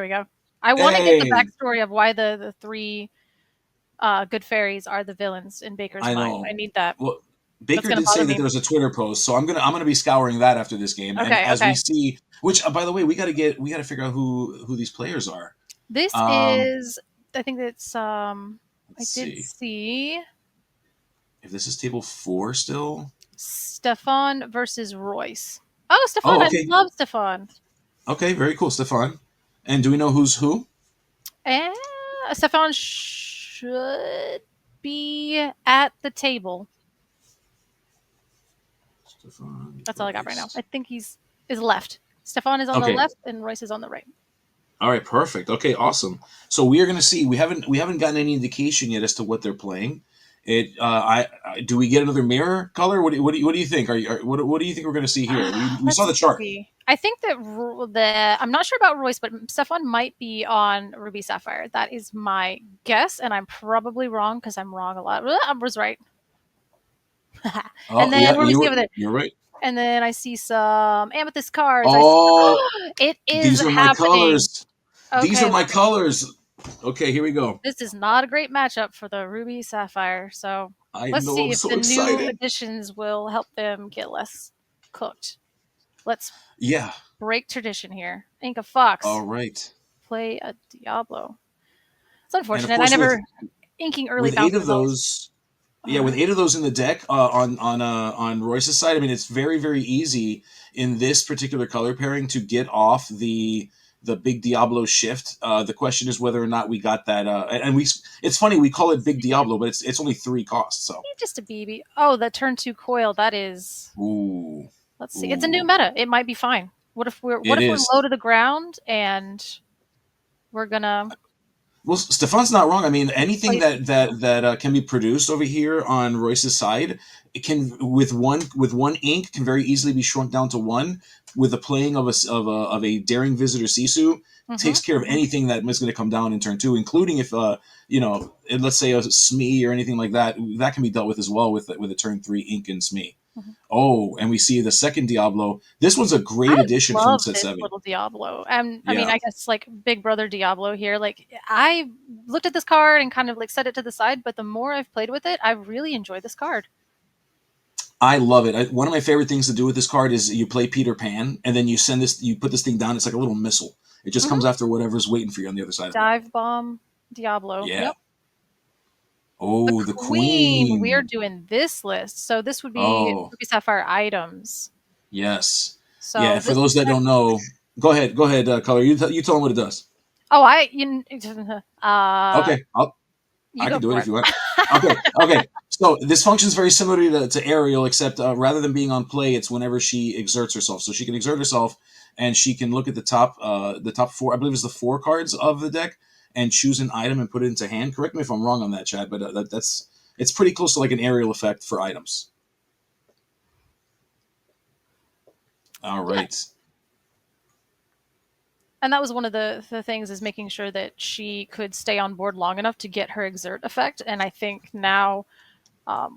we go. I want to get the Hey, backstory of why the three good fairies are the villains in Baker's I mind. I know. need that. Well, That's Baker gonna did bother say that me. there was a Twitter post, so I'm gonna be scouring that after this game. And Okay, as we okay. see, which by the way, we gotta figure out who these players are. This Um, is, I think it's let's I did see see if this is table 4 still. Stefan versus Royce. Oh, Stefan! Oh, I okay, love Stefan. okay, very cool, Stefan. And do we know who's who? And Stefan should be at the table. Stefan That's all I got right now. Royce. I think he's is left. Stefan is on the Okay, left, and Royce is on the right. all right, perfect. Okay, awesome. So we are gonna see. We haven't gotten any indication yet as to what they're playing. I do we get another mirror color? What do you think? What do you think we're gonna see here? We saw Let's the chart. see. I think that I'm not sure about Royce, but Stefan might be on Ruby Sapphire. That is my guess, and I'm probably wrong because I'm wrong a lot. I was right. Oh And then yeah, what do we see over there? you're right. And then I see some amethyst cards. I see. Oh, It is these are my happening. colors. These are Okay, my colors. Okay, here we go. this is not a great matchup for the Ruby Sapphire. So I let's know. see I'm if so the new excited. additions will help them get less cooked. Let's Yeah. break tradition here. Ink of Fox. All right. Play a Diablo. It's And of unfortunate. I course, never inking early with eight bounces of is always. those, yeah, with 8 of those in the deck on Royce's side, I mean, it's very very easy in this particular color pairing to get off the big Diablo shift. The question is whether or not we got that. And we, it's funny we call it big Diablo, but it's only 3 costs. So, Just a BB. Oh, the turn two coil. That is. ooh, Let's see. It's a new ooh, meta. It might be fine. What it if we're is. low to the ground and we're gonna Well, Stefan's not wrong. I mean, anything play that can be produced over here on Royce's side, it can with one ink can very easily be shrunk down to one. With the playing of a daring visitor Sisu, mm-hmm, takes care of mm-hmm. anything that is going to come down in turn 2, including if let's say a Smee or anything like that, that can be dealt with as well with a turn 3 ink and Smee. Mm-hmm. Oh, and we see the second Diablo. This one's a great I addition from love set this 7. little Diablo. I mean, Yeah, I guess like Big Brother Diablo here. Like I looked at this card and kind of like set it to the side, but the more I've played with it, I really enjoy this card. I love it. One of my favorite things to do with this card is you play Peter Pan, and then you put this thing down. It's like a little missile. It just Mm-hmm. comes after whatever's waiting for you on the other side of it. Dive Bomb Diablo. Yeah. Yep. The Oh, the Queen. We are Queen. doing this list, so this would be Oh, Ruby Sapphire items. yes. Yeah. So And for this those that deck. don't know, go ahead, Color. You tell them what it does. Oh, Okay, you I go can do it for if it. you want. Okay, okay. So this functions very similar to Ariel, except rather than being on play, it's whenever she exerts herself. So she can exert herself, and she can look at the top 4. I believe it's the 4 cards of the deck, and choose an item and put it into hand. Correct me if I'm wrong on that, Chad, but that's it's pretty close to like an Ariel effect for items. All Yeah. right. And that was one of the things is making sure that she could stay on board long enough to get her exert effect. And I think now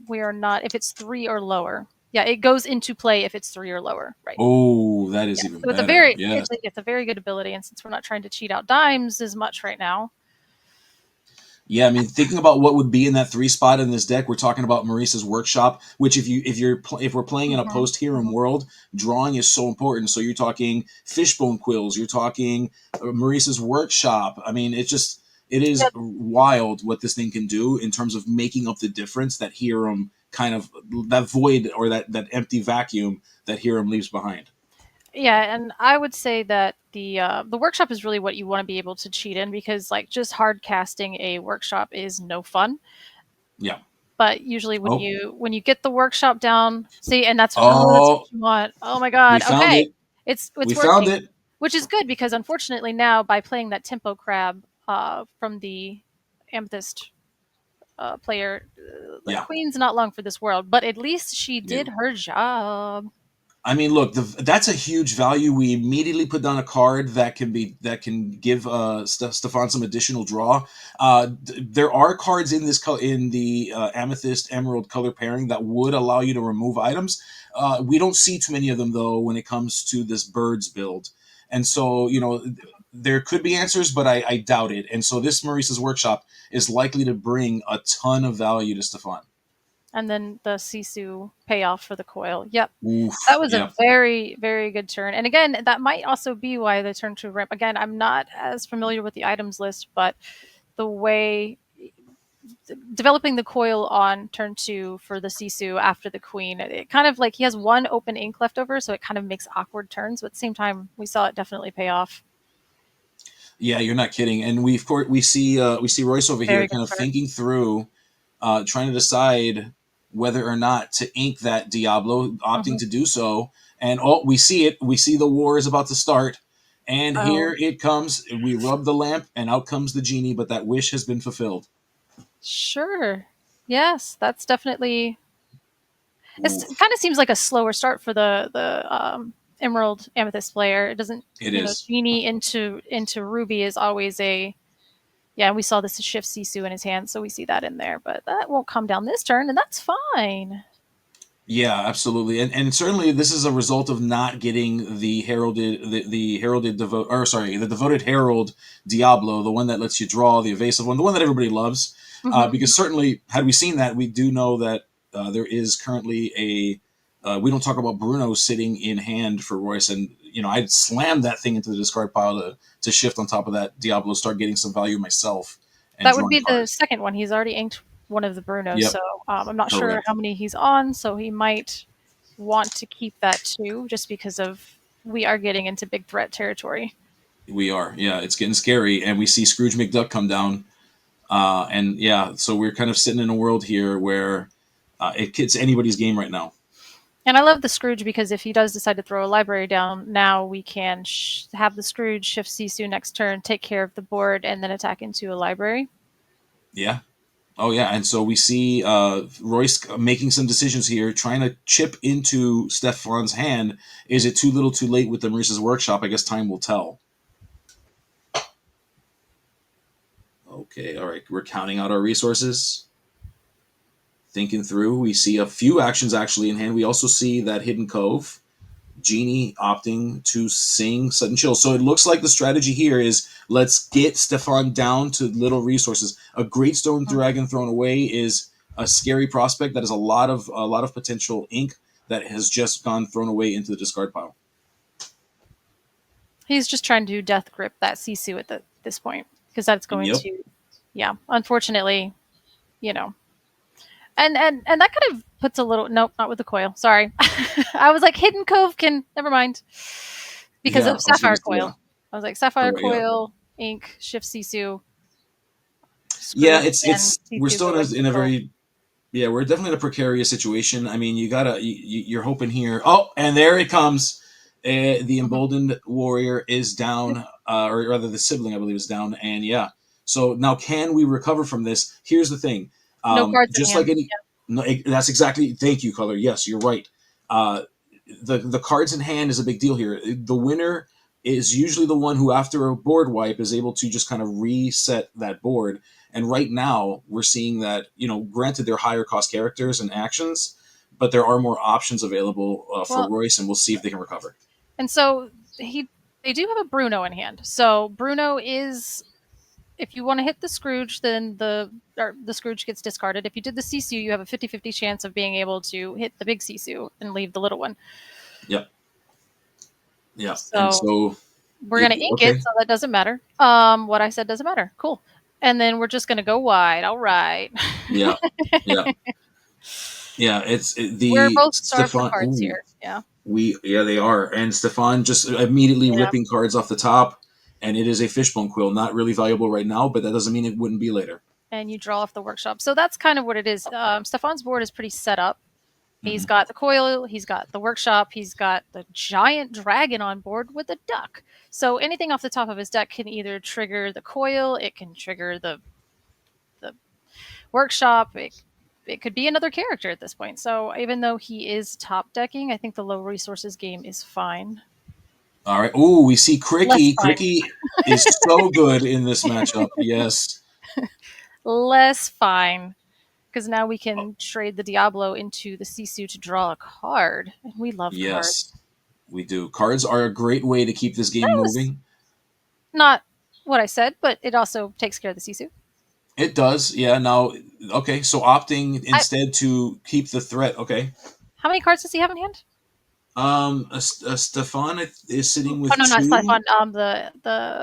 we are not, if it's 3 or lower. Yeah, it goes into play if it's 3 or lower, right? Oh, that is Yeah. even So it's a better. very Yes. it's a very good ability, and since we're not trying to cheat out dimes as much right now. Yeah, I mean, thinking about what would be in that 3 spot in this deck, we're talking about Maurice's workshop. Which, if we're playing in a Mm-hmm, post hero mm-hmm. world, drawing is so important. So you're talking fishbone quills, you're talking Maurice's workshop. I mean, it is Yep. wild what this thing can do in terms of making up the difference that Hiram kind of that void or that empty vacuum that Hiram leaves behind. Yeah, and I would say that the workshop is really what you want to be able to cheat in because like just hard casting a workshop is no fun. Yeah. But usually Oh. when you get the workshop down, see, and that's what Oh, you want. Oh my we god. found Okay. it. We It's found working. it. Which is good because unfortunately now by playing that tempo crab from the Amethyst player, the Yeah. queen's not long for this world, but at least she did No. her job. I mean, look, that's a huge value. We immediately put down a card that can give Stefan some additional draw. There are cards in in the Amethyst Emerald color pairing that would allow you to remove items. We don't see too many of them though when it comes to this birds build, and so there could be answers, but I doubt it. And so this Maurice's workshop is likely to bring a ton of value to Stefan. And then the Sisu payoff for the coil. Yep. That Oof. was a Yep. very, very good turn. And again, that might also be why they turned to ramp. Again, I'm not as familiar with the items list, but the way developing the coil on turn 2 for the Sisu after the queen, it kind of like he has one open ink left over, so it kind of makes awkward turns. But at the same time, we saw it definitely pay off. Yeah, you're not kidding. And we of course we see Royce over here Very good kind of start. thinking through, trying to decide whether or not to ink that Diablo, opting Hmm. to do so. And oh, we see it. We see the war is about to start. And Oh, here it comes. We rub the lamp, and out comes the genie. But that wish has been fulfilled. sure. Yes, that's definitely. It Oof, kind of seems like a slower start for the Emerald Amethyst player. It doesn't, it is. Genie into Ruby is always a. Yeah, we saw this shift Sisu in his hand, so we see that in there. But that won't come down this turn, and that's fine. Yeah, absolutely, and certainly this is a result of not getting the heralded devote or sorry the devoted herald Diablo, the one that lets you draw, the evasive one, the one that everybody loves. Hmm. Because certainly, had we seen that, we do know that there is currently a. We don't talk about Bruno sitting in hand for Royce, and I'd slam that thing into the discard pile to shift on top of that Diablo, start getting some value myself, and That would drawing be the cards. second one. He's already inked one of the Brunos, Yep, so I'm not sure correct. how many he's on. So he might want to keep that too, just because of we are getting into big threat territory. We are. Yeah, it's getting scary, and we see Scrooge McDuck come down. And yeah, so we're kind of sitting in a world here where it's anybody's game right now. And I love the Scrooge because if he does decide to throw a library down, now we can have the Scrooge shift Sisu next turn, take care of the board, and then attack into a library. Yeah. Oh yeah, and so we see Royce making some decisions here, trying to chip into Stefan's hand. Is it too little, too late with the Maurice's workshop? I guess time will tell. Okay, all right, we're counting out our resources, thinking through. We see a few actions actually in hand. We also see that hidden cove. Genie opting to sing Sudden Chill. So it looks like the strategy here is let's get Stefan down to little resources. A Great Stone Mhm. Dragon thrown away is a scary prospect that is a lot of potential ink that has just gone thrown away into the discard pile. He's just trying to death grip that Sisu at this point because that's going Yep. to, yeah, unfortunately, you know, and that kind of puts a little nope, not with the coil. Sorry, I was like hidden cove can never mind because Yeah, of I was gonna sapphire say yeah. coil. I was like sapphire Correct. Yeah. coil, ink, shift Sisu, Yeah. Scrooge, and It's we're Sisu still go into in the a cove. very yeah, we're definitely in a precarious situation. I mean, you're hoping here. Oh, and there it comes. The Mhm. emboldened warrior is down, or rather, the sibling, I believe, is down. And yeah, so now can we recover from this? Here's the thing. No cards in Just like hand. any, no, that's exactly. Thank you, Color. Yes, you're right. Uh, the cards in hand is a big deal here. The winner is usually the one who, after a board wipe, is able to just kind of reset that board. And right now, we're seeing that, granted, they're higher cost characters and actions, but there are more options available for Well, Royce, and we'll see if they can recover. and so they do have a Bruno in hand. So Bruno is if you want to hit the Scrooge, then the Scrooge gets discarded. If you did the Sisu, you have a 50-50 chance of being able to hit the big Sisu and leave the little one. Yep, yep. And So so, we're gonna ink it, okay, so that doesn't matter. What I said doesn't matter. Cool. And then we're just gonna go wide. All right. yeah, yeah, yeah. We're The both starved for Stefan. cards Ooh, here. Yeah. yeah, they are. And Stefan just immediately Yeah. ripping cards off the top, and it is a fishbone quill. Not really valuable right now, but that doesn't mean it wouldn't be later. And you draw off the workshop. So that's kind of what it is. Stefan's board is pretty set up. He's Hmm. got the coil, he's got the workshop, he's got the giant dragon on board with a duck. So anything off the top of his deck can either trigger the coil, it can trigger the workshop, it could be another character at this point. So even though he is top decking, I think the low resources game is fine. All right. Ooh, we see Less Cricky. fine. Cricky is so good in this matchup. Yes. Less fine. Because now we can trade the Diablo into the Sisu to draw a card. And we love Yes, cards. we do. Cards are a great way to keep this game That was moving. Not what I said, but it also takes care of the Sisu. It does, yeah. Now, okay, so opting I instead to keep the threat. Okay, How many cards does he have in hand? Stefan is sitting Oh with no, not two. Siphon. The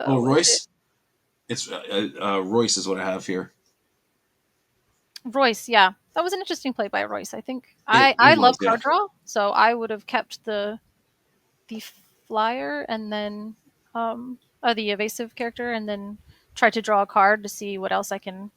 Oh, what is it? Royce. It's Royce is what I have here. Royce. Yeah, that was an interesting play by Royce. I think It I was, love yeah. card draw, so I would have kept the flyer and then the evasive character, and then tried to draw a card to see what else I can.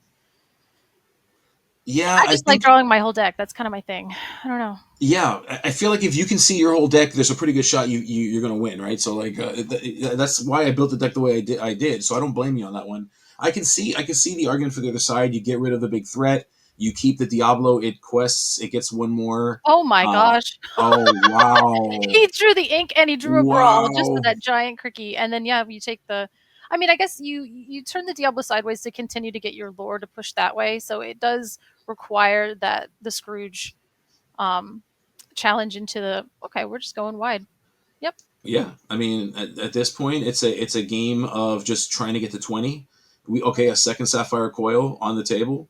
Yeah, I I just like think. drawing my whole deck. That's kind of my thing. I don't know. Yeah, I feel like if you can see your whole deck, there's a pretty good shot you're gonna win, right? So like that's why I built the deck the way I did. So I don't blame you on that one. I can see the argument for the other side. You get rid of the big threat. You keep the Diablo. It quests. It gets one more. Oh my Uh, gosh. oh wow, He drew the ink and he drew a brawl just for wow. that giant cricky. And then yeah, you take the. I mean, I guess you turn the Diablo sideways to continue to get your lore to push that way. So it does require that the Scrooge um, challenge into the okay. We're just going wide. Yep, Yeah, I mean, at this point, it's a game of just trying to get to 20. We okay, a second Sapphire coil on the table.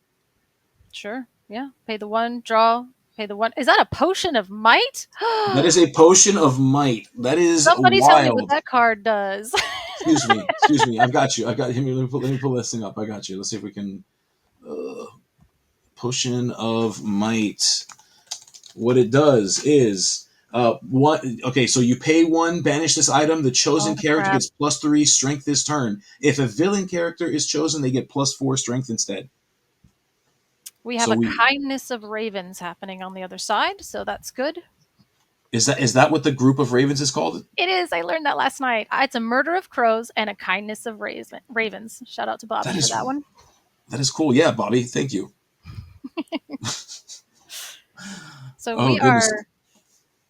sure. Yeah, pay the one, draw. Pay the one. Is that a potion of might? That is a potion of might. That is Somebody tell me what wild. that card does. Excuse me. Excuse me. I've got you. I've got him. Let me pull this thing up. I got you. Let's see if we can. Potion of Might. What it does is. One okay, so you pay one, banish this item. The Oh, chosen the character crab. gets +3 strength this turn. If a villain character is chosen, they get +4 strength instead. We have So a we kindness of ravens happening on the other side, so that's good. is that what the group of ravens is called? It is. I learned that last night. It's a murder of crows and a kindness of ravens. Shout out to That Bobby for is that one. that is cool. Yeah, Bobby, thank you. So Oh we goodness. are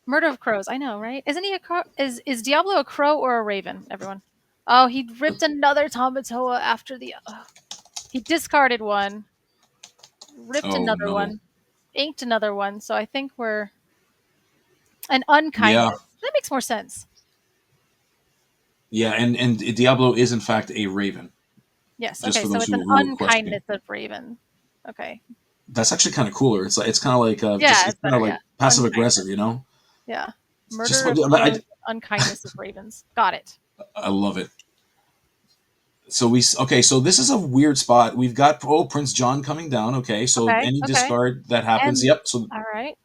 murder of crows. I know, right? Isn't he a crow? Is Diablo a crow or a raven? Everyone. Oh, he ripped another Tamatoa after the. He discarded one, ripped Oh another no. one, inked another one. So I think we're an Yeah. unkindness. That makes more sense. Yeah, and Diablo is in fact a raven. Yes. Just Okay. for So those it's an who were questioning. unkindness of raven. Okay. That's actually kind of cooler. It's kind of like just Yeah, it's it's kind of better. like Yeah. passive aggressive, Unkindness. you know. Yeah. Just Murder of crows, I, unkindness of ravens. Got it. I love it. So okay. So this is a weird spot. We've got Prince John coming down. Okay, so Okay. any Okay. discard that happens. And Yep. So all right.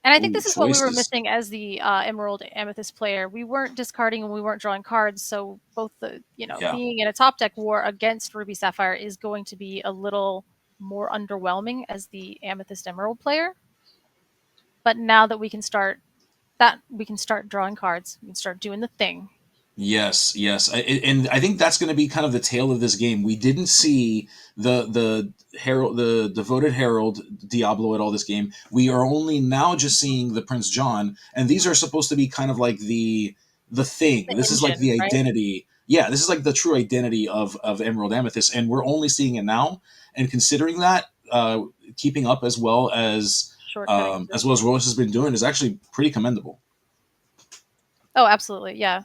And I think ooh, this is what we were choices. missing as the Emerald Amethyst player. We weren't discarding and we weren't drawing cards, so both the Yeah. being in a top deck war against Ruby Sapphire is going to be a little more underwhelming as the Amethyst Emerald player. But now that we can start drawing cards, we can start doing the thing. Yes, yes, and I think that's going to be kind of the tale of this game. We didn't see the herald, the devoted herald Diablo at all this game. We are only now just seeing the Prince John, and these are supposed to be kind of like the thing. The This is like engine, the right? identity. Yeah, this is like the true identity of Emerald Amethyst, and we're only seeing it now. And considering that, keeping up Shortcutting as through. well as Rose has been doing is actually pretty commendable. Oh, absolutely. Yeah.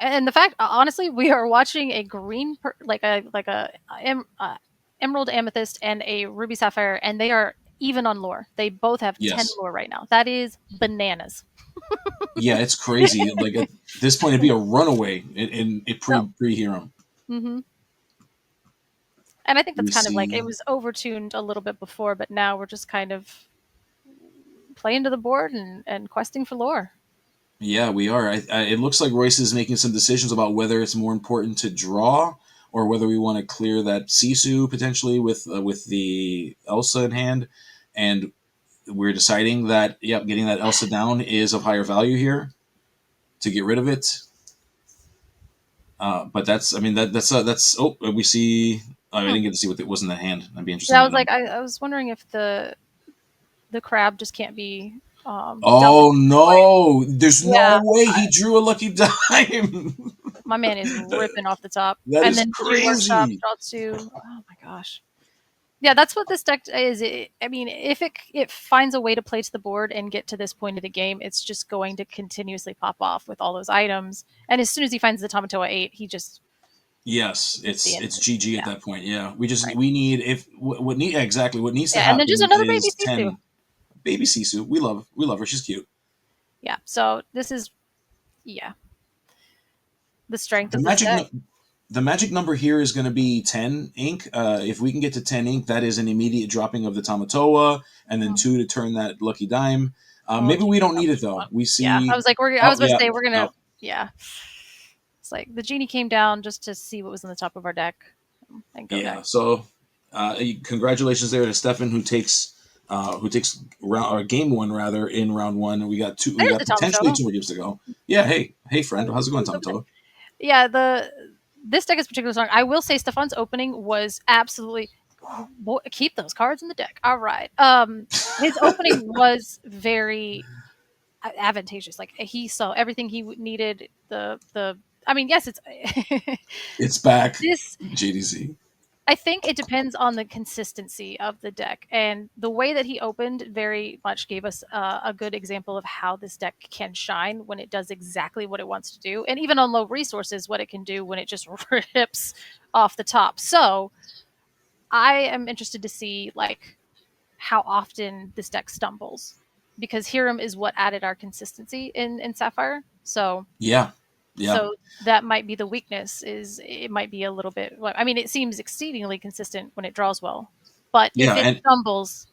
And the fact, honestly, we are watching a emerald amethyst and a ruby sapphire, and they are even on lore. They both have 10 Yes. lore right now. That is bananas. Yeah, it's crazy. Like at this point, it'd be a runaway in a No. pre hero. Hmm. And I think that's We kind of like it see. was overtuned a little bit before, but now we're just kind of playing to the board and questing for lore. Yeah, we are. It looks like Royce is making some decisions about whether it's more important to draw or whether we want to clear that Sisu potentially with the Elsa in hand, and we're deciding that yep, getting that Elsa down is of higher value here to get rid of it. But that's I mean that's oh we see. Oh, I Hmm. didn't get to see what it was in that hand. I'd be interested Yeah, I to was know. like, I was wondering if the crab just can't be dealt a Oh different way. no! There's no Yeah, way he drew a lucky dime. my man is ripping off the top. That And is then 2 workshops, crazy. draw 2. Oh my gosh. Yeah, that's what this deck is. I mean, if it finds a way to play to the board and get to this point of the game, it's just going to continuously pop off with all those items. And as soon as he finds the Tamatoa 8, he just Yes, it's the end it's of it. GG at Yeah, that point. Yeah, we just right. we need if what need exactly what needs to Yeah, and then just happen another baby is Sisu. 10 baby Sisu. We love her. She's cute. Yeah. So this is yeah the strength The of this deck. the magic number here is going to be 10 ink. If we can get to 10 ink, that is an immediate dropping of the Tamatoa, and then Mhm. 2 to turn that lucky dime. Oh, Maybe geez, we don't that's need what it you though. want. We Yeah, I see. was like, I Oh was about to yeah, say we're gonna. no, Yeah, it's like the genie came down just to see what was in the top of our deck and go yeah. next. So, congratulations there to Stefan who takes round or game one rather in round one. We got two. We There's got the potentially Tamatoa. 2 more games to go. Yeah. Hey friend, how's it going, He's over there. Tamatoa? Yeah, the this deck is particularly strong. I will say Stefan's opening was absolutely keep those cards in the deck. All right. His opening was very advantageous. Like he saw everything he needed. The I mean, yes, it's It's back, this. JDZ. I think it depends on the consistency of the deck, and the way that he opened very much gave us a good example of how this deck can shine when it does exactly what it wants to do, and even on low resources, what it can do when it just rips off the top. So I am interested to see like how often this deck stumbles, because Hiram is what added our consistency in Sapphire. So Yeah, yeah, so that might be the weakness. Is it might be a little bit. I mean, it seems exceedingly consistent when it draws well, but yeah. if it And stumbles,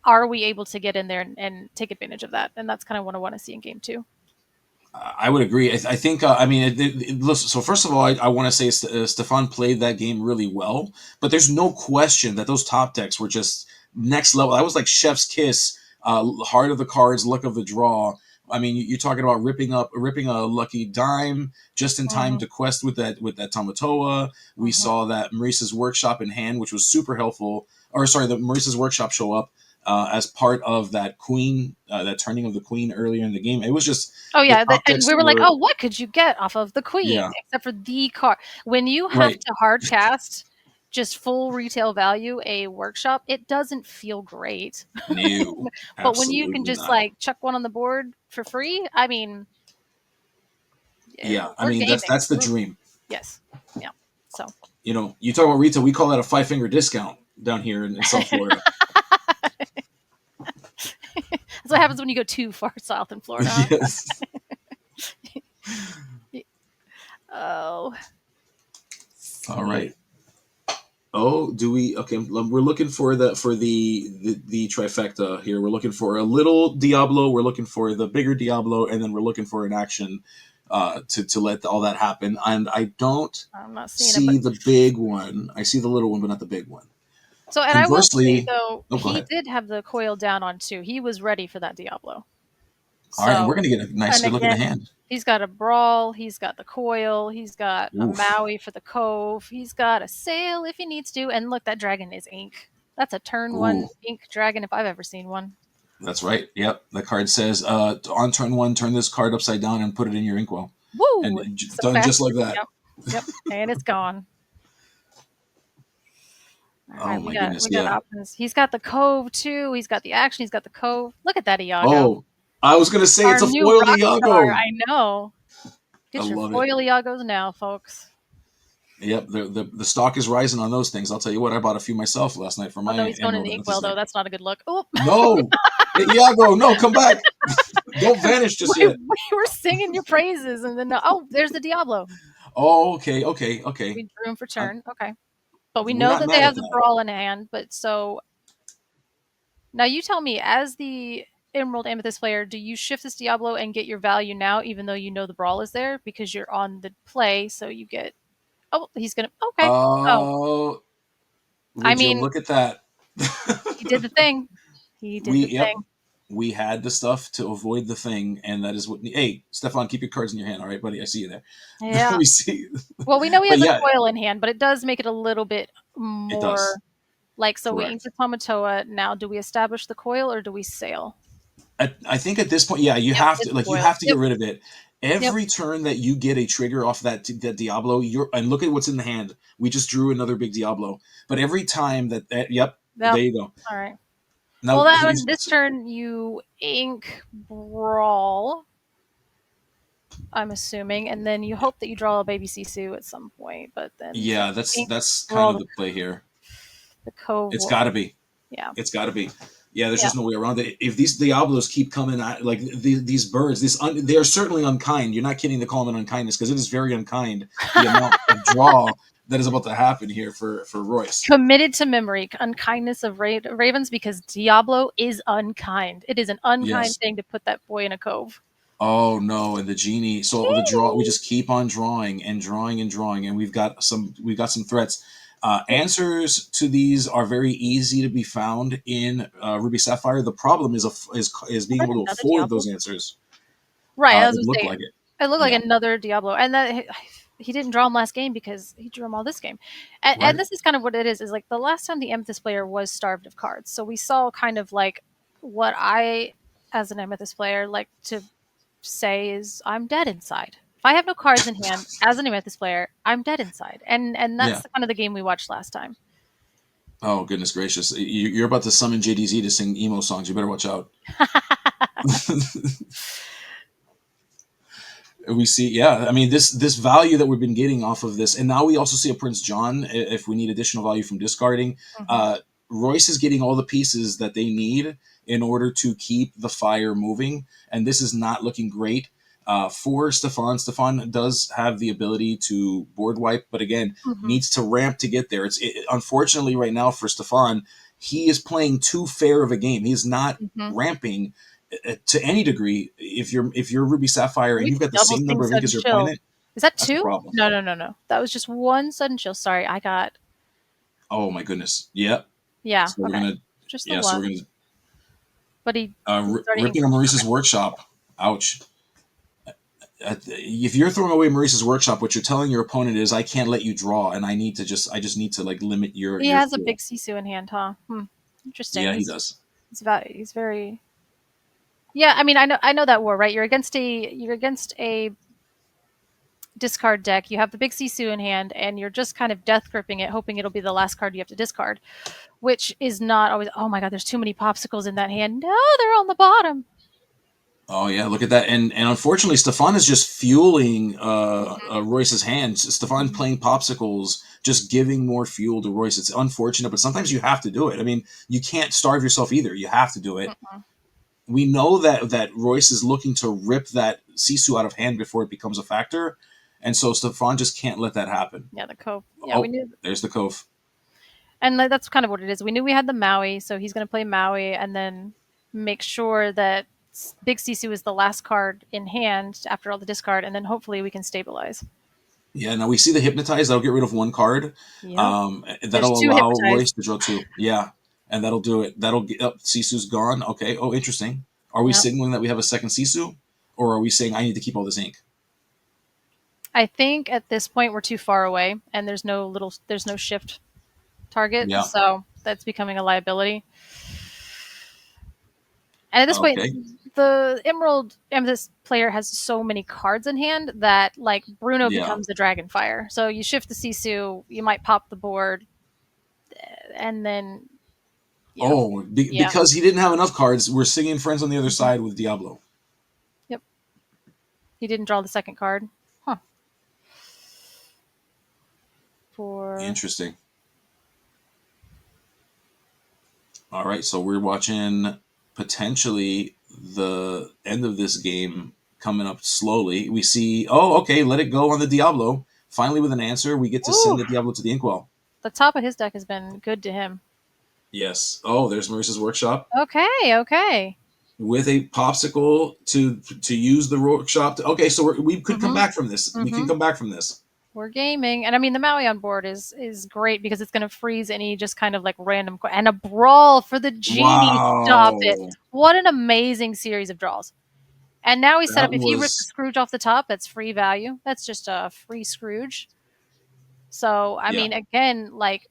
are we able to get in there and take advantage of that? And that's kind of what I want to see in game two. I would agree. I think. I mean, listen. So first of all, I want to say Stefan played that game really well, but there's no question that those top decks were just next level. That was like Chef's Kiss, heart of the cards, luck of the draw. I mean, you're talking about ripping a lucky dime just in time Mm-hmm. to quest with that Tamatoa. We Mm-hmm. saw that Maurice's workshop in hand, which was super helpful. Or sorry, the Maurice's workshop show up as part of that queen, that turning of the queen earlier in the game. It was just Oh the yeah, top and decks we were like, were oh, what could you get off of the queen yeah, except for the card? When you have right. to hard cast just full retail value a workshop, it doesn't feel great. No, But when you can absolutely just not. like chuck one on the board for free, I mean, yeah, Yeah, I we're mean gaming. that's the dream. Yes, yeah. So You know, you talk about retail, we call that a 5 finger discount down here in South Florida. that's what happens when you go too far south in Florida. Yes. Huh? Oh, All see. right. Oh, do we? Okay, we're looking for the trifecta here. We're looking for a little Diablo. We're looking for the bigger Diablo, and then we're looking for an action to let all that happen. And I don't I'm not seeing it, but see the big one. I see the little one, but not the big one. so and I will say Conversely, though, oh, go he ahead. did have the coil down on two. He was ready for that Diablo. All right, and we're So gonna get a nice and good look at the again, hand. he's got a brawl, he's got the coil, he's got a Oof. Maui for the cove, he's got a sail if he needs to, and look, that dragon is ink. That's a turn one Ooh. ink dragon if I've ever seen one. That's right. Yep. The card says, on turn one, turn this card upside down and put it in your inkwell. Woo! And So done fast. just like that. Yep. Yep. And it's gone. All Oh right, my goodness. we got Yeah. options. He's got the cove too. He's got the action. He's got the cove. Look at that Iago, Oh, I was gonna say our it's a new foil rock star. Iago. I know. I Get your love it. foil Iagos now, folks. Yep. The stock is rising on those things. I'll tell you what. I bought a few myself last night for Oh no, my he's going in Emerald the Amethyst inkwell though. deck. That's not a good look. Oh, No, Iago, no, come back. Don't vanish just we yet. were singing your praises, and then oh, there's the Diablo. Oh, okay, okay, okay. We drew him for I'm, turn. Okay, but we we're know not that they mad at have the that. brawl in hand. But so now you tell me, as the Emerald Amethyst player, do you shift this Diablo and get your value now, even though you know the brawl is there because you're on the play, so you get. Oh, he's gonna. Okay. Oh, Oh, I would you mean, look at that? he did the thing. He did we the yep. thing. We had the stuff to avoid the thing, and that is what. Hey, Stefan, keep your cards in your hand, all right, buddy. I see you there. Yeah. We see, Well, we know he but has a yeah, coil in hand, but it does make it a little bit it more does. like, so we inked Correct. the Tamatoa. Now, do we establish the coil or do we sail? I think at this point, yeah, you Yep, have it's to like you coil. have to get Yep. rid of it. Yep. Every turn that you get a trigger off that Diablo, and look at what's in the hand. We just drew another big Diablo. But every time yep, there Yep. you go. All right. Well, Now that here's one, this turn you ink brawl, I'm assuming, and then you hope that you draw a baby Sisu at some point. But then for yeah, that's ink that's kind brawl, of the play here. the cove It's will, got to be. yeah, It's got to be. Yeah, there's yeah. just no way around it. If these Diablos keep coming at like these birds, they are certainly unkind. You're not kidding to call them an unkindness because it is very unkind the amount of draw that is about to happen here for Royce. Committed to memory, unkindness of ravens, because Diablo is unkind. It is an unkind Yes. thing to put that boy in a cove. Oh no, and the genie. So the draw, we just keep on drawing and drawing and drawing, and we've got some threats. Yep. Answers to these are very easy to be found in Ruby Sapphire. The problem is Was being that able to another afford Diablo? those answers. Right, I was It gonna looked say like it. it looked like Yeah. another Diablo, and that he didn't draw him last game because he drew him all this game, and Right. this is kind of what it is like the last time the Amethyst player was starved of cards, so we saw kind of like what I, as an Amethyst player, like to say is I'm dead inside. If I have no cards in hand as an Amethyst player, I'm dead inside, and Yeah. that's kind of the game we watched last time. Oh goodness gracious! You're about to summon JDZ to sing emo songs. You better watch out. We see, yeah. I mean, this value that we've been getting off of this, and now we also see a Prince John. If we need additional value from discarding, Hmm. uh, Royce is getting all the pieces that they need in order to keep the fire moving, and this is not looking great for Stefan. Stefan does have the ability to board wipe, but again, Hmm. needs to ramp to get there. Unfortunately right now for Stefan, he is playing too fair of a game. He's not Hmm. ramping to any degree. If you're Ruby Sapphire At and least you've he got the doubles same number things of ink sudden as your chill. opponent, Is that that's a two? problem. No, no, no, no. That was just one sudden chill. Sorry, I got, Oh my goodness. Yep. yeah. So we're Okay, gonna just the yeah. So we're one. gonna But he's already ripping inked. on Maurice's workshop. Ouch. If you're throwing away Maurice's workshop, what you're telling your opponent is, I can't let you draw, and I just need to like limit your He your has a floor. big Sisu in hand, huh? Hmm. Interesting. Yeah, he does. He's very, yeah. I mean, I know that war, right? You're against a discard deck. You have the big Sisu in hand, and you're just kind of death gripping it, hoping it'll be the last card you have to discard, which is not always. Oh my god, there's too many popsicles in that hand. No, they're on the bottom. Oh yeah, look at that, and unfortunately, Stefan is just fueling Hmm. Royce's hand. Stefan Hmm. playing popsicles, just giving more fuel to Royce. It's unfortunate, but sometimes you have to do it. I mean, you can't starve yourself either. You have to do it. Hmm. We know that Royce is looking to rip that Sisu out of hand before it becomes a factor, and so Stefan just can't let that happen. Yeah, the Cove. Yeah, we Oh, knew, there's the Cove. and that's kind of what it is. We knew we had the Maui, so he's going to play Maui, and then make sure that Big Sisu is the last card in hand after all the discard, and then hopefully we can stabilize. Yeah, now we see the Hypnotize. That'll get rid of one card. Yep. There's That'll two allow hypnotized. Royce to draw two. Yeah, and that'll do it. That'll get up. Sisu's gone. Okay. Oh, interesting. Are we Yeah. signaling that we have a second Sisu, or are we saying I need to keep all this ink? I think at this point we're too far away, and there's no shift target, Yeah. so that's becoming a liability. And at this point, Okay. the Emerald Amethyst player has so many cards in hand that like Bruno Yeah. becomes the Dragonfire. So you shift the Sisu, you might pop the board, and then yeah, Oh, yeah, because he didn't have enough cards, we're singing Friends on the Other hmm, Side with Diablo. yep. He didn't draw the second card, huh? For Interesting. All right, so we're watching potentially the end of this game coming up slowly. We see, oh, okay, let it go on the Diablo. Finally, with an answer, we get to ooh, send the Diablo to the Inkwell. the top of his deck has been good to him. Yes. Oh, there's Marissa's workshop Okay, okay. with a popsicle to use the workshop. Okay, so we could come Mm-hmm. back from this. We can Mm-hmm. come back from this. We're gaming, and I mean the Maui on board is great because it's going to freeze any just kind of like random and a brawl for the genie. Stop it! Wow, What an amazing series of draws. And now he's set that up. If you rip the was Scrooge off the top, that's free value. That's just a free Scrooge. So I yeah. mean, again, like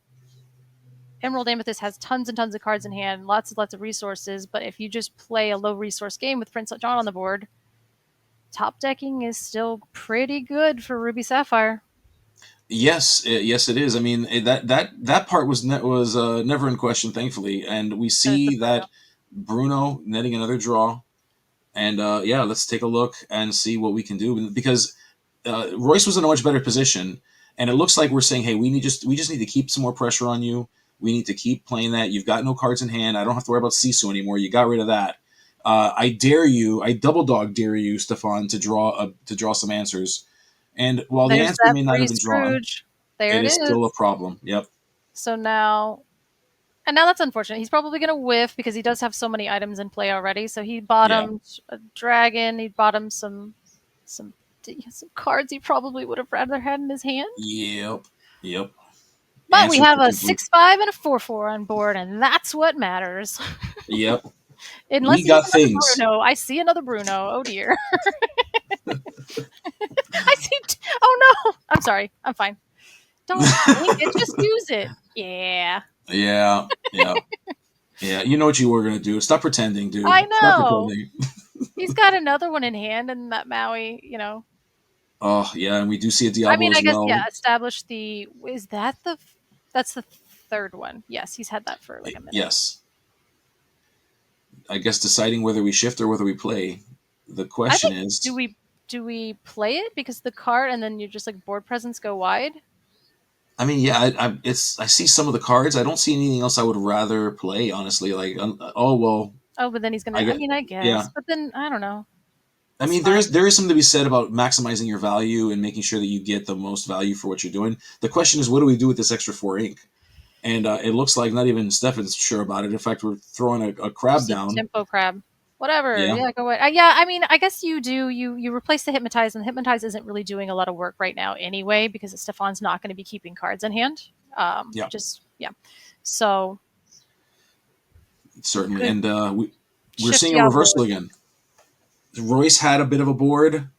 Emerald Amethyst has tons and tons of cards in hand, lots and lots of resources. But if you just play a low resource game with Prince John on the board, top decking is still pretty good for Ruby Sapphire. Yes, yes, it is. I mean, that part was never in question, thankfully, and we There's the see Bruno. that Bruno netting another draw, and yeah, let's take a look and see what we can do because Royce was in a much better position, and it looks like we're saying, hey, we just need to keep some more pressure on you. We need to keep playing that. You've got no cards in hand. I don't have to worry about Sisu anymore. You got rid of that. I dare you. I double dog dare you, Stefan, to draw some answers. And while the There's answer that may not free have been drawn, Scrooge. There it it is still a is. problem. Yep. So now, and now that's unfortunate. He's probably going to whiff because he does have so many items in play already. So he Yeah. bottomed a dragon. He bottomed some some cards he probably would have rather had in his hand. Yep. Yep. But we Answers have to a complete. 6/5 and a 4/4 on board, and that's what matters. Yep. Unless We he has got another things. Bruno. I see another Bruno. Oh dear. I see. Oh no. I'm sorry. I'm fine. Don't take it. Just use it. Yeah. Yeah. Yeah. Yeah. You know what you were gonna do. Stop pretending, I dude. Stop know. pretending. He's got another one in hand, and that Maui. Oh yeah, and we do see a I Diablo mean, as I guess yeah. well. Establish the. Is that the? That's the third one. Yes, he's had that for like a minute. Yes. I guess deciding whether we shift or whether we play. The I question think do is, we do we play it because the card and then you just like board presence go wide? I mean, yeah, I see some of the cards. I don't see anything else I would rather play. Honestly, like, oh well, Oh, but then he's I gonna. I get, mean, I yeah. guess, but then I don't know. I It's mean, fine. there is something to be said about maximizing your value and making sure that you get the most value for what you're doing. The question is, what do we do with this extra 4 ink? And it looks like not even Stefan's sure about it. In fact, we're throwing a crab Just a down. tempo crab. Whatever. Yeah, Yeah, go away. Yeah, I mean, I guess you do. You replace the hypnotize, and the hypnotize isn't really doing a lot of work right now anyway because Stefan's not going to be keeping cards in hand. yeah, Just yeah. So certainly. good And we're shift seeing a Diablo. reversal again. Royce had a bit of a board.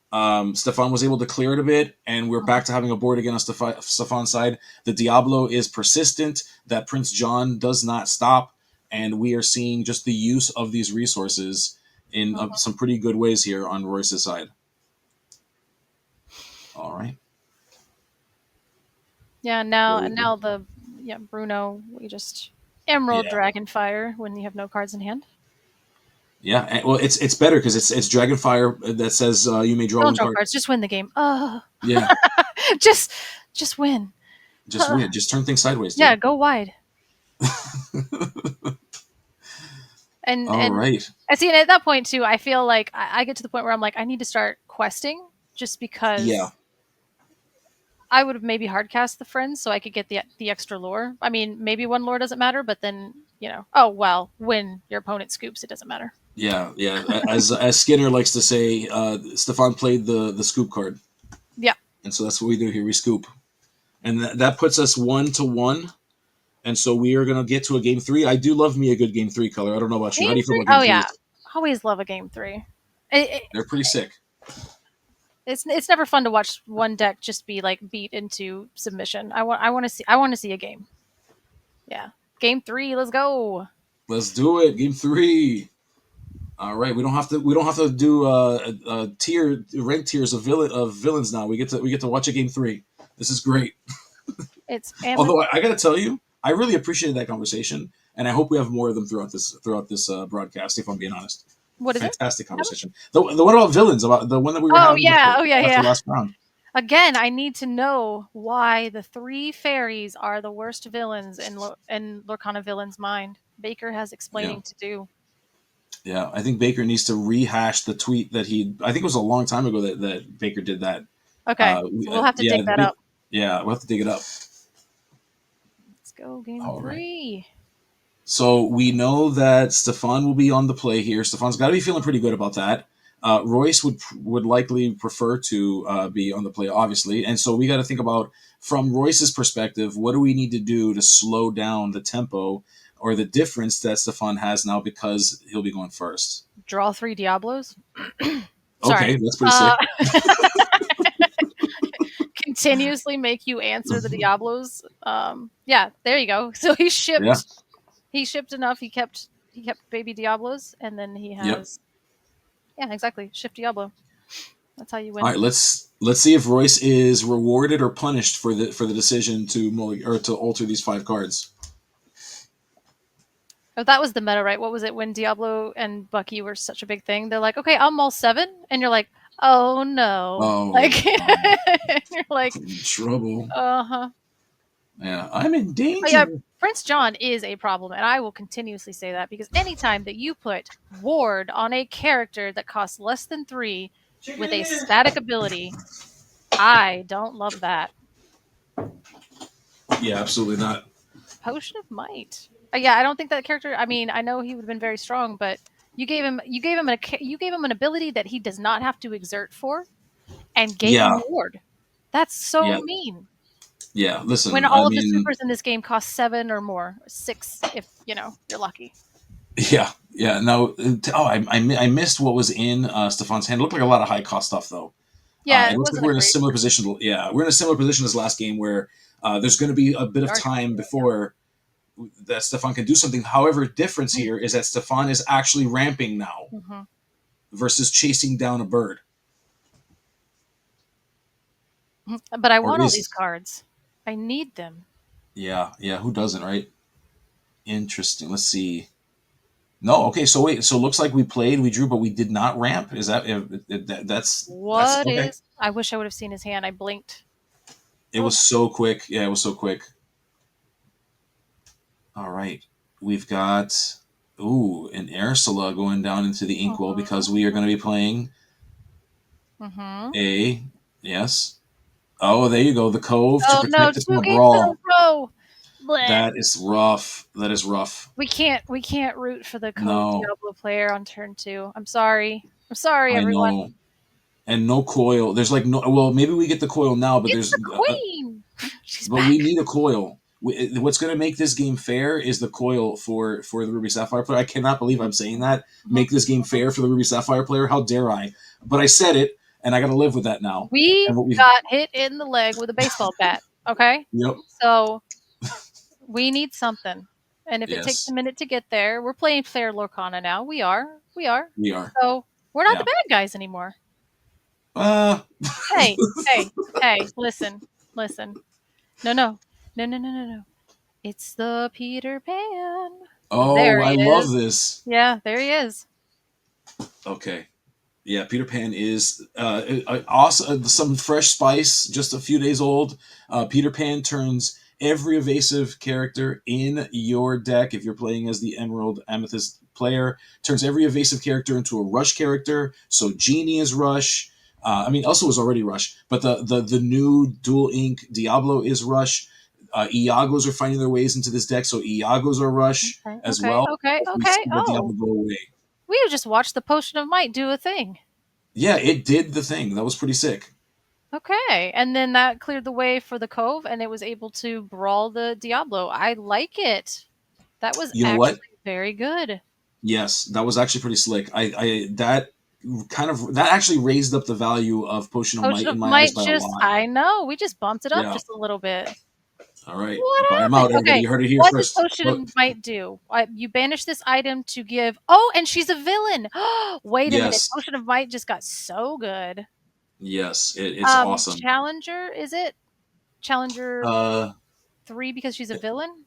Stefan was able to clear it a bit, and we're back to having a board again on Stefan's side. The Diablo is persistent. That Prince John does not stop, and we are seeing just the use of these resources in some pretty good ways here on Royce's side. All right. Yeah, There now we and go. now the yeah Bruno. We just Emerald Yeah. Dragonfire when you have no cards in hand. Yeah. Well, it's better because it's Dragonfire that says you may draw Don't one draw card. cards. Just win the game. Yeah. Just just win. Just win. Just turn things sideways, Yeah, dude. go wide. And All and right. I see. And at that point too, I feel like I get to the point where I'm like, I need to start questing, just Yeah. because I would have maybe hardcast the friends so I could get the extra lore. I mean, maybe one lore doesn't matter, but then oh well, when your opponent scoops, it doesn't matter. Yeah, yeah. As Skinner likes to say, Stefan played the scoop card, Yeah, and so that's what we do here. We scoop, and that puts us 1-1. And so we are going to get to a game three. I do love me a good game three color. I don't know about you. How game do you feel three. about game Oh yeah, threes? always love a game three. It, They're pretty sick. it's never fun to watch one deck just be like beat into submission. I want to see a game. Yeah, game three. Let's go. Let's do it. Game three. All right. We don't have to do tier rank tiers of villains now. We get to watch a game three. This is great. It's Although Amethyst. I got to tell you, I really appreciated that conversation, and I hope we have more of them throughout this broadcast. If I'm being honest, What is it? fantastic conversation. The one about villains, about the one that we were Oh having yeah. before Oh yeah. after Yeah. last round. Again, I need to know why the three fairies are the worst villains in Lorcana villain's mind. Baker has Yeah, explaining to do. yeah. I think Baker needs to rehash the tweet that he. I think it was a long time ago that Baker did that. Okay, so we'll have to Yeah, dig that up. yeah. We'll have to dig it up. Let's go game All right. three. So we know that Stefan will be on the play here. Stefan's got to be feeling pretty good about that. Royce would likely prefer to be on the play, obviously, and so we got to think about from Royce's perspective, what do we need to do to slow down the tempo or the difference that Stefan has now because he'll be going first. Draw three Diablos. Sorry. Okay, that's pretty Uh, sick. continuously make you answer the Diablos. Yeah, there you go. So Yeah. he shipped enough. He kept baby Diablos, and then he Yep. has yeah, exactly. Shift Diablo. That's how you All win. right, let's see if Royce is rewarded or punished for the decision to or to alter these 5 cards. Oh, that was the meta, right? What was it when Diablo and Bucky were such a big thing? They're like, okay, I'll mull 7, and you're like, oh no, Oh, like you're like, trouble. uh huh. Yeah, I'm in But yeah, danger. Prince John is a problem, and I will continuously say that because anytime that you put ward on a character that costs less than 3 with a static ability, I don't love that. Yeah, absolutely not. Potion of Might. Yeah, I don't think that character. I mean, I know he would have been very strong, but you gave him an ability that he does not have to exert for, and gave him Yeah, a ward. That's so yeah, mean. yeah. When Listen, I all of the mean, supers in this game cost 7 or more, 6 if you're lucky. yeah, yeah. No, oh, I missed what was in Stefan's hand. It looked like a lot of high cost stuff though. Yeah, It it looks like wasn't a we're in a great similar position. Yeah, we're in a similar position as last game where there's going to be a bit of starting. time before that Stefan can do something. However, difference here is that Stefan is actually ramping now Mm-hmm. versus chasing down a bird. But I Or want all these is cards. I need them. yeah, yeah. Who doesn't, right? Interesting. Let's see. No, okay. So wait. So it looks like we played, we drew, but we did not ramp. Is that that's What okay? is? I wish I would have seen his hand. I blinked. It Oh, was so quick. Yeah, it was so quick. All right, we've got an Ursula going down into the inkwell because we are going to be playing mm-hmm. a yes. Oh, there you go. The Cove to Oh no, protect us from 2 a games in a brawl. row. Blech. That is rough. That is rough. We can't root for the Cove No, Diablo player on turn 2. I'm sorry. I'm sorry, I everyone. know. And no coil. There's like no. Well, maybe we get the coil now, but It's there's the Queen. She's but back. we need a coil. What's going to make this game fair is the coil for the Ruby Sapphire player. I cannot believe I'm saying that. Mhm. Make this game fair for the Ruby Sapphire player. How dare I? But I said it, and I got to live with that now. We And what we got hit in the leg with a baseball bat. Okay, yep, so we need something. And if it takes a yes, minute to get there, we're playing fair Lorcana now. We are. We are. we are. So we're not the Yeah. bad guys anymore. Uh, Hey, hey, hey, listen, listen. No, no, no, no, no, no, no. It's the Peter Pan. oh, There I he love is. this. Yeah, there he is. Okay. Yeah, Peter Pan is awesome. Some fresh spice, just a few days old. Peter Pan turns every evasive character in your deck, if you're playing as the Emerald Amethyst player, turns every evasive character into a rush character. So Genie is rush. I mean, Elsa was already rush, but the new Dual Ink Diablo is rush. Iagos are finding their ways into this deck, so Iagos are rush Okay, as okay, well. okay, We okay. see that Diablo Oh, go away. we have just watched the Potion of Might do a thing. Yeah, it did the thing. That was pretty sick. Okay, and then that cleared the way for the Cove, and it was able to brawl the Diablo. I like it. That was You know what? actually very good. Yes, that was actually pretty slick. I that that actually raised up the value of Potion of Potion Might in of my eyes Might by a just, lot. I know, we just bumped it up Yeah. just a little bit. All right. What Buy them happened? out, everybody. Okay, You heard it here what does first. Potion Look. of Might do? You banish this item to give. Oh, and she's a villain. Wait a minute. Yes. Potion of Might just got so good. Yes. It's awesome. Challenger, is it? Challenger Uh 3 because she's a villain?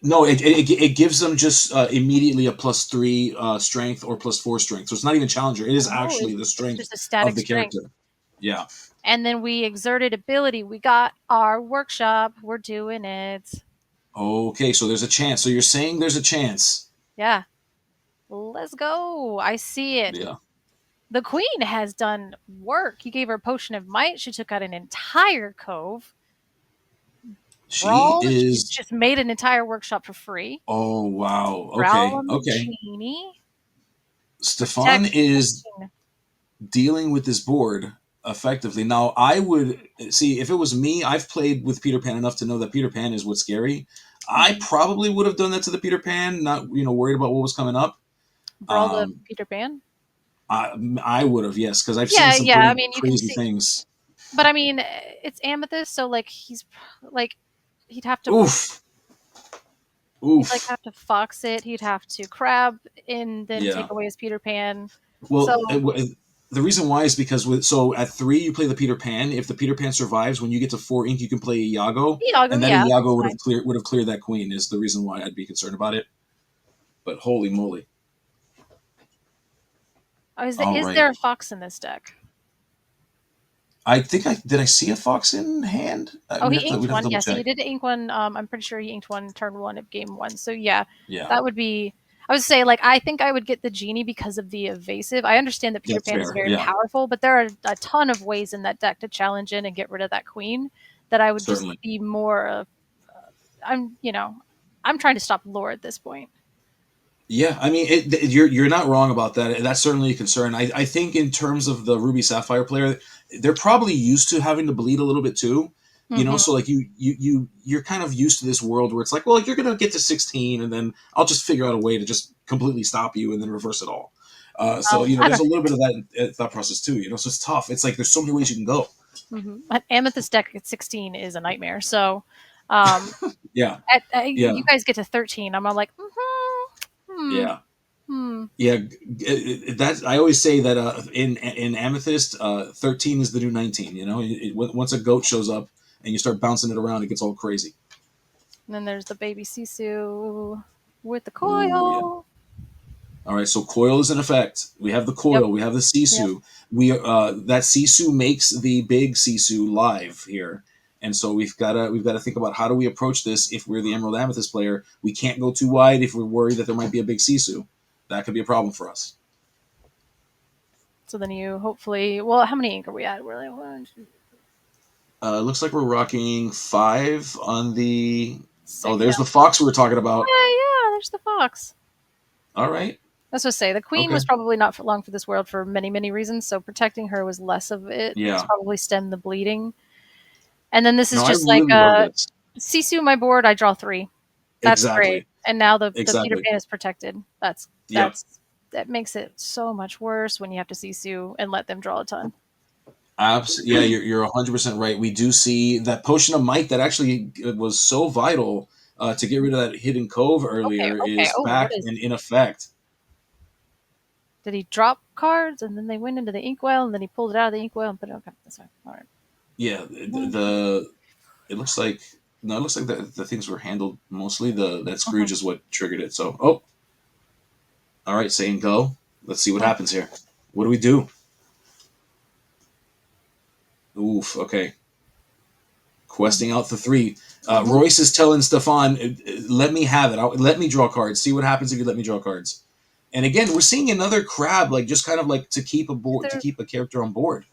no, it gives them just immediately a +3 strength or +4 strength. So it's not even challenger. It is Oh, actually the it's strength just a of static the strength. character. Yeah. And then we exerted ability. We got our workshop. We're doing it. Okay, so there's a chance. So you're saying there's a chance. Yeah. Let's go. I see it. Yeah. The queen has done work. You gave her a potion of might. She took out an entire cove. She Brawl. She's is just made an entire workshop for free. oh wow. Growl Okay. on the Okay. genie. Stefan Protect the is queen. dealing with this board effectively. Now, I would see if it was me, I've played with Peter Pan enough to know that Peter Pan is what's scary. I Mhm. probably would have done that to the Peter Pan, not worried about what was coming up. Brawl the Um, Peter Pan. I would have, yes, because I've seen Yeah, some yeah. I pretty mean, you can crazy see, things. but I mean, it's Amethyst, so like like he'd have to Oof, He'd like oof. have to fox it. He'd have to crab and then take Yeah. away his Peter Pan. Well, So The reason why is because so at 3 you play the Peter Pan. If the Peter Pan survives, when you get to 4 ink, you can play Iago, Iago, and then yeah, Iago that's fine. would have cleared that queen. Is the reason why I'd be concerned about it. But holy moly! Oh, All is right, there a fox in this deck? I think I did. I see a fox in hand. Oh, he We'd inked have to one. double Yes, he check. did ink one. I'm pretty sure he inked one turn one of game one. So yeah, Yeah, that would be. I would say like I think I would get the genie because of the evasive. I understand that Peter that's Pan is fair. very Yeah, powerful, but there are a ton of ways in that deck to challenge in and get rid of that queen. That I would just certainly. be more of. I'm I'm trying to stop lore at this point. Yeah, I mean, you're not wrong about that. That's certainly a concern. I think in terms of the Ruby Sapphire player, they're probably used to having to bleed a little bit too. You know, Mm-hmm. so like you're kind of used to this world where it's like, well, you're gonna get to 16, and then I'll just figure out a way to just completely stop you and then reverse it all. So Oh, you know, I there's don't. a little bit of that thought process too. You know, so it's tough. It's like there's so many ways you can go. An Amethyst deck at 16 is a nightmare. So, um, Yeah, yeah, you guys get to 13. I'm all like, hmm, yeah. hmm. Yeah, that I always say that in Amethyst, 13 is the new 19. You know, once a goat shows up and you start bouncing it around, it gets all crazy. And then there's the baby Sisu with the Ooh, yeah. coil. All right, so coil is in effect. We have the Yep. coil. We have the Yep. sisu. We that sisu makes the big sisu live here, and so we've got to think about how do we approach this. If we're the Emerald Amethyst player, we can't go too wide. If we're worried that there might be a big sisu, that could be a problem for us. So then you hopefully, well, how many ink are we at? We're like one, two, Looks like we're rocking 5 on the. Oh, six. Yeah. there's the fox we were talking about. Yeah, yeah. There's the fox. All right. Let's just say the queen Okay. was probably not for long for this world for many, many reasons. So protecting her was less of it. It's Yeah. probably stemmed the bleeding. And then this is No, I just like really love this. Sisu my board. I draw three. That's great. Exactly. And now the Peter Exactly. Pan is protected. Yep. That makes it so much worse when you have to Sisu and let them draw a ton. Yeah, you're 100% right. We do see that potion of might that actually was so vital to get rid of that hidden cove Okay, earlier okay. is Oh, what back is? and in effect. Did he drop cards and then they went into the inkwell and then he pulled it out of the inkwell and put it? Okay, that's fine. All right. Yeah, One, it looks like no, it looks like the things were handled mostly. The that uh-huh, Scrooge is what triggered it. So, oh, all right, saying go. Let's see what uh-huh. happens here. What do we do? Oof. Okay. Questing out the 3. Mhm. Royce is telling Stefan, "Let me have it. Let me draw cards. See what happens if you let me draw cards." And again, we're seeing another crab, like just kind of like to keep a board, to There, keep a character on board.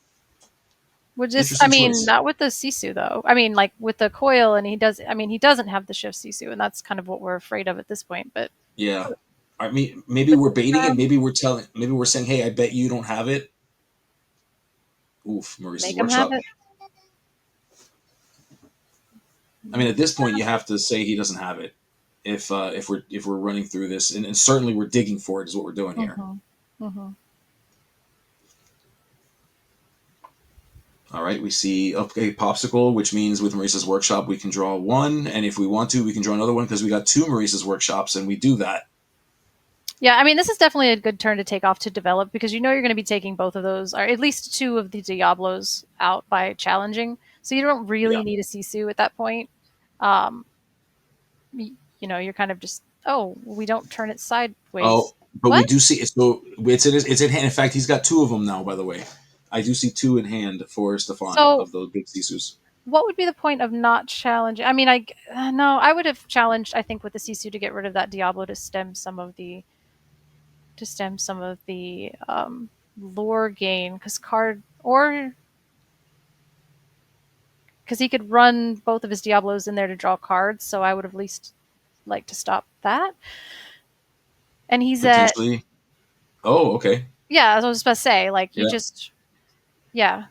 we're just, I Interesting mean, choice. not with the Sisu though. I mean, like with the coil, and he does. I mean, he doesn't have the shift Sisu, and that's kind of what we're afraid of at this point. But Yeah. I mean, maybe with we're the baiting it. crab, Maybe we're saying, "Hey, I bet you don't have it." Oof, Maurice's make him have workshop. it. I mean, Make at this point, you have to say he doesn't have it. If we're running through this, and certainly we're digging for it, is what we're doing here. him. Mhm. All right, we see okay popsicle, which means with Maurice's workshop we can draw 1, and if we want to, we can draw another one because we got 2 Maurice's workshops, and we do that. Yeah, I mean, this is definitely a good turn to take off to develop because you know you're going to be taking both of those, or at least two of the Diablos out by challenging. So you don't Yeah. really need a Sisu at that point. Um, you know, you're kind of just, oh, we don't turn it Oh, sideways. but we What? do see so it's in hand. In fact, he's got 2 of them now. By the way, I do see 2 in hand for Stefan So of those big Sisus. what would be the point of not challenging? I mean, no, I would have challenged. I think with the Sisu to get rid of that Diablo to stem some of the lore gain because card or because he could run both of his Diablos in there to draw cards. So I would have at least like to stop that. And he's at Potentially. Oh, okay. yeah, as I was about to say, like you Yeah. just yeah,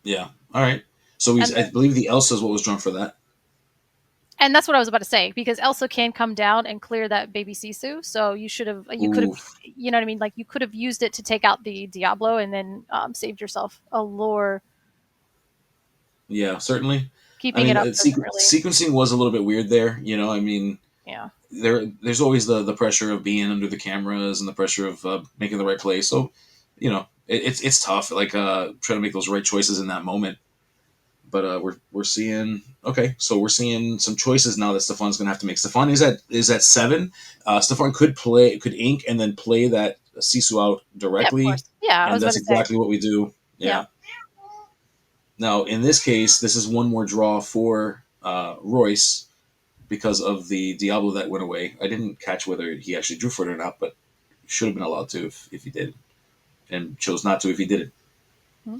Yeah. All right. So and he's. I believe the Elsa is what was drawn for that. that's what I was about to say because Elsa can come down and clear that baby Sisu. So you could have, Ooh. you know what I mean? Like you could have used it to take out the Diablo and then saved yourself a lore. Yeah. Certainly. I Keeping it mean, up doesn't really, sequencing was a little bit weird there. You know, I mean, yeah. there's always the pressure of being under the cameras and the pressure of making the right play. So, you know, It's tough. Like trying to make those right choices in that moment. But we're seeing okay. So we're seeing some choices now that Stefan's gonna have to make. Stefan is at 7. Stefan could ink and then play that Sisu out Yeah, of directly, course. Yeah, I and was about that's to say. exactly what we do. Yeah. Yeah. Now in this case, this is one more draw for Royce because of the Diablo that went away. I didn't catch whether he actually drew for it or not, but should have been allowed to if he did, and chose not to if he didn't. Hmm.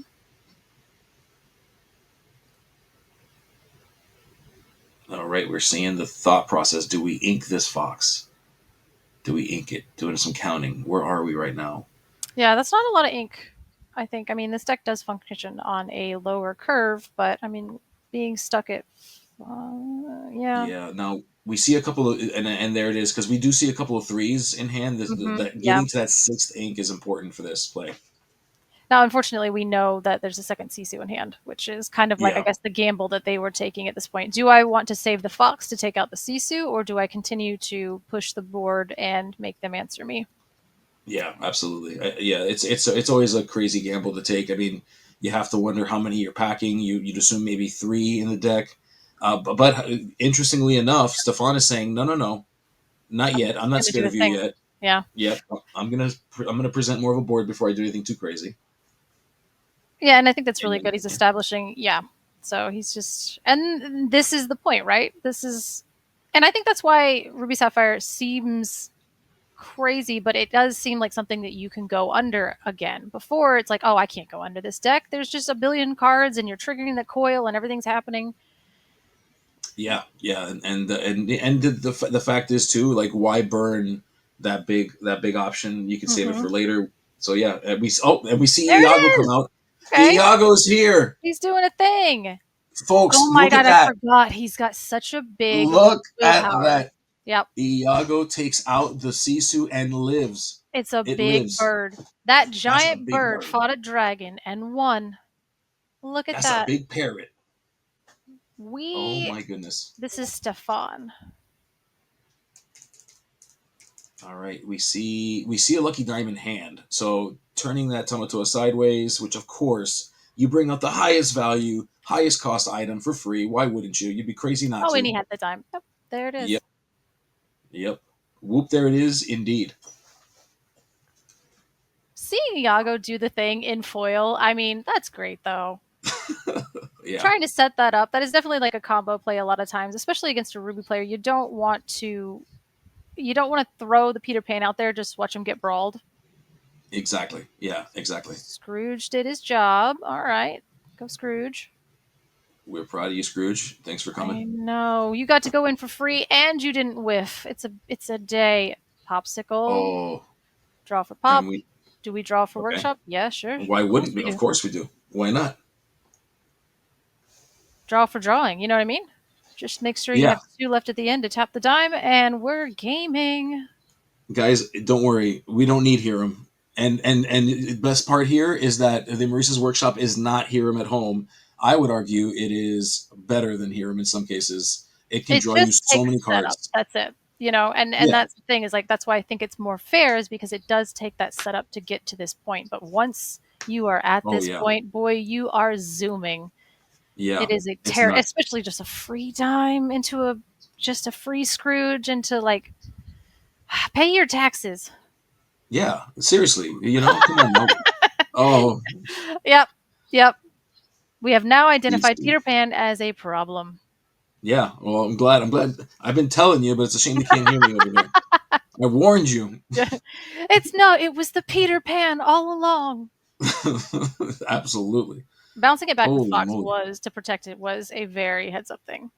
All right, we're seeing the thought process. Do we ink this fox? Do we ink it? Doing some counting. Where are we right now? Yeah, that's not a lot of ink. I think. I mean, this deck does function on a lower curve, but I mean, being stuck at, yeah. Yeah. Now we see a couple of, and there it is because we do see a couple of threes in hand. That Yeah. getting to that sixth ink is important for this play. Now, unfortunately, we know that there's a second Sisu in hand, which is kind of like, I Yeah. guess, the gamble that they were taking at this point. Do I want to save the Fox to take out the Sisu, or do I continue to push the board and make them answer me? Yeah. Absolutely. Yeah. It's always a crazy gamble to take. I mean, you have to wonder how many you're packing. You'd assume maybe 3 in the deck. But interestingly enough, Stefan is saying no, no, no, not I'm yet. I'm not going to do scared a of you thing. yet. Yeah. Yep. I'm gonna present more of a board before I do anything too crazy. Yeah, and I think that's really And good. He's establishing, yeah. So he's just, and this is the point, right? This is, and I think that's why Ruby Sapphire seems crazy, but it does seem like something that you can go under again. Before, it's like, oh, I can't go under this deck. There's just a billion cards, and you're triggering the coil, and everything's happening. yeah, yeah, and the fact is too, like, why burn that big option? You can save it Mm-hmm. for later. So yeah, and we see There Iago it come is. out. Okay, Iago's here, he's doing a thing. folks. Oh my Look at god, I that. forgot. He's got such a big Look at willpower. that. Yep. Iago takes out the Sisu and lives. It's a It big lives. bird. That That's a giant big bird bird. fought a dragon and won. Look at That's a that. big parrot. Oh We. my goodness. This is Stefan. All right, we see a lucky diamond hand. So turning that Tamatoa sideways, which of course you bring out the highest value, highest cost item for free. Why wouldn't you? You'd be crazy not Oh, and to. he had the time. Yep, there it is. Yep, yep. Whoop! There it is, indeed. Seeing Iago do the thing in foil, I mean, that's great though. Yeah, Trying to set that up, that is definitely like a combo play a lot of times, especially against a Ruby player. You don't want to throw the Peter Pan out there, just watch him get brawled. exactly. Yeah, exactly. Scrooge did his job. All right. Go Scrooge. We're proud of you, Scrooge. Thanks for coming. I know. You got to go in for free and you didn't whiff. It's a day. Popsicle. Oh, Draw for and pop. we Do we draw for okay. workshop? Yeah, sure. Why Of course wouldn't we we? Of do. course we do. Why not? Draw for drawing. You know what I mean? Just make sure you Yeah, have two left at the end to tap the dime, and we're gaming. guys, don't worry. We don't need Hiram. And the best part here is that the Maurice's workshop is not Hiram at home. I would argue it is better than Hiram in some cases. It can It draw you just so takes many setup. cards. That's it. And Yeah, that's the thing, is like, that's why I think it's more fair, is because it does take that setup to get to this point. But once you are at oh this yeah, point, boy, you are zooming. It yeah. is a It's terror, not. especially just a free dime into a just a free Scrooge into, like, pay your taxes. Yeah, seriously. Come on now. Oh, Yep, yep. We have now please identified do. Peter Pan as a problem. Yeah. Well, I'm glad. I'm glad. I've been telling you, but it's a shame you can't hear me over here. I warned you. It was the Peter Pan all along. Absolutely. Bouncing it back with Holy Fox moly. was to protect it was a very heads up thing.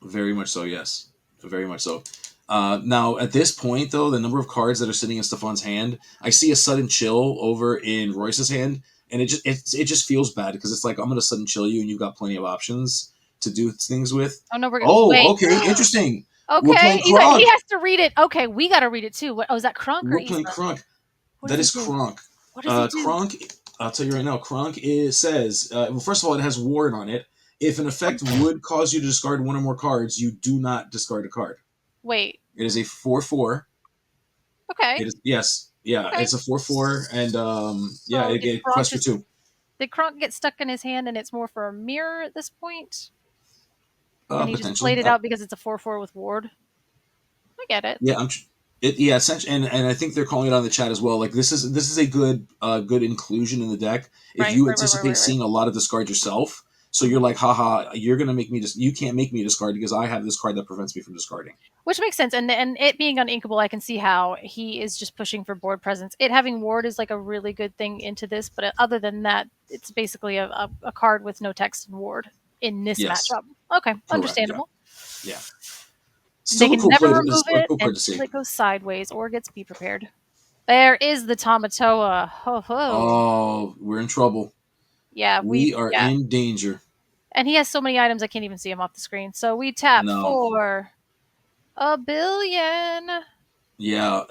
Very much so, yes. Very much so. Now, at this point, though, the number of cards that are sitting in Stefan's hand, I see a sudden chill over in Royce's hand, and it just feels bad because it's like I'm going to sudden chill you, and you've got plenty of options to do things with. Oh no, we're gonna Oh, wait. okay, interesting. We're Okay, playing Kronk. he has to read it. Okay, we got to read it too. Is that Crunk or We're playing Issa? Kronk. What does That he is do? Kronk. What does he do? Kronk. I'll tell you right now. Kronk says, well, first of all, it has ward on it. If an effect would cause you to discard one or more cards, you do not discard a card. Wait. It is a 4/4. Okay. It is yes. Yeah, Okay. it's a 4/4, and yeah, So it quests for 2. did Kronk get stuck in his hand and it's more for a mirror at this point? And he just Potentially. played it out because it's a 4/4 with ward. I get it. Yeah, yeah, essentially, and I think they're calling it on the chat as well. Like this is a good inclusion in the deck. If Right, you right, right, right, anticipate right, right. seeing a lot of discard yourself, so you're Mhm. like, haha, you're gonna make me just you can't make me discard because I have this card that prevents me from discarding. Which makes sense, and it being uninkable, I can see how he is just pushing for board presence. It having ward is like a really good thing into this, but other than that, it's basically a card with no text and ward in this Yes, matchup. Okay, correct. Yeah, understandable. yeah. They Still a can cool never play. remove A it cool card to until see. it goes sideways or gets be prepared. There is the Tamatoa. Ho ho. Oh, we're in trouble. Yeah, We are yeah. in danger. And he has so many items I can't even see him off the screen. So we tap No. for a billion. Yeah.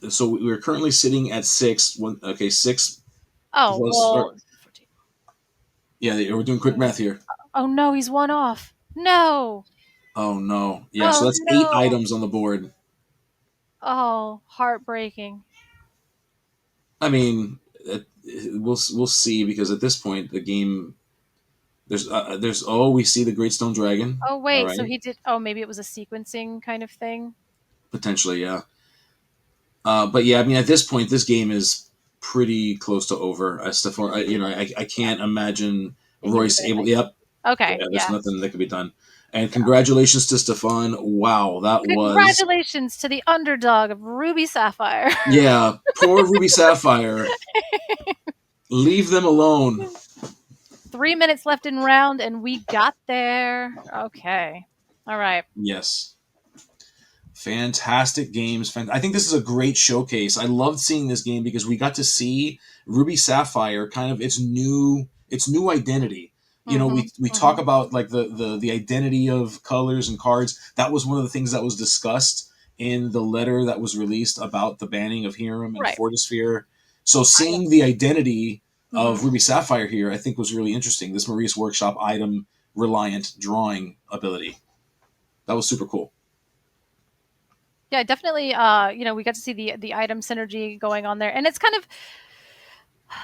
So we're currently sitting at 6. Okay, 6 Oh plus. Or, well. yeah, we're doing quick math here. Oh no, he's one off. No. Oh no. Yeah. So Oh that's 8 no. items on the board. Oh, heartbreaking. I mean, we'll see because at this point the game there's we see the Great Stone Dragon. Oh All wait, so right, he did. Oh, maybe it was a sequencing kind of thing. potentially, yeah. But yeah, I mean, at this point, this game is pretty close to over. Stefan, I Yeah, can't imagine he can do Royce able. anything. Yep, Okay, yeah, there's yeah. nothing that can be done. And congratulations to Stefan. Wow, that was Congratulations to the underdog of Ruby Sapphire. yeah. Poor Ruby Sapphire. Leave them alone. 3 minutes left in round, and we got there. Okay. All right. Yes. Fantastic games. I think this is a great showcase. I loved seeing this game because we got to see Ruby Sapphire kind of its new identity. Mm-hmm. We talk Mm-hmm. about like the identity of colors and cards. That was one of the things that was discussed in the letter that was released about the banning of Hiram and Right. Fortisphere. So seeing the identity Mm-hmm. of Ruby Sapphire here, I think was really interesting. This Maurice Workshop item reliant drawing ability. That was super cool. Yeah, definitely. We got to see the item synergy going on there, and it's kind of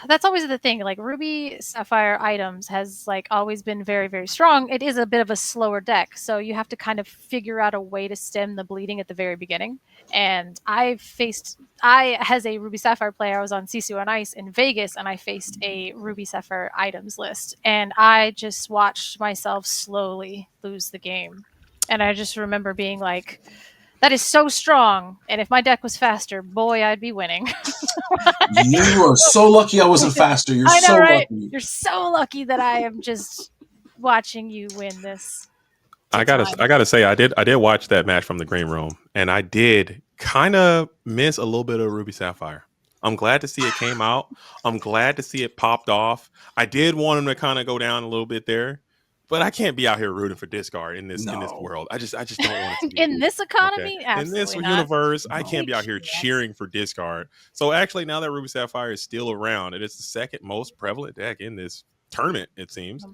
that's always the thing. Like Ruby Sapphire items has like always been very very strong. It is a bit of a slower deck, so you have to kind of figure out a way to stem the bleeding at the very beginning. And I as a Ruby Sapphire player, I was on Sisu on Ice in Vegas, and I faced a Ruby Sapphire items list, and I just watched myself slowly lose the game. And I just remember being like, that is so strong. And if my deck was faster, boy, I'd be winning. You are so lucky I wasn't faster. You're I know, so right? lucky. You're so lucky that I am just watching you win this I to gotta time. I gotta say I did watch that match from the green room, and I did kind of miss a little bit of Ruby Sapphire. I'm glad to see it came out. I'm glad to see it popped off. I did want him to kind of go down a little bit there, but I can't be out here rooting for discard in this No, world. I just don't want it to be. In this Okay. economy, In this absolutely not. universe, I no. can't We be out here can't. cheering for discard. So actually, now that Ruby Sapphire is still around, it is the second most prevalent deck in this tournament, it seems.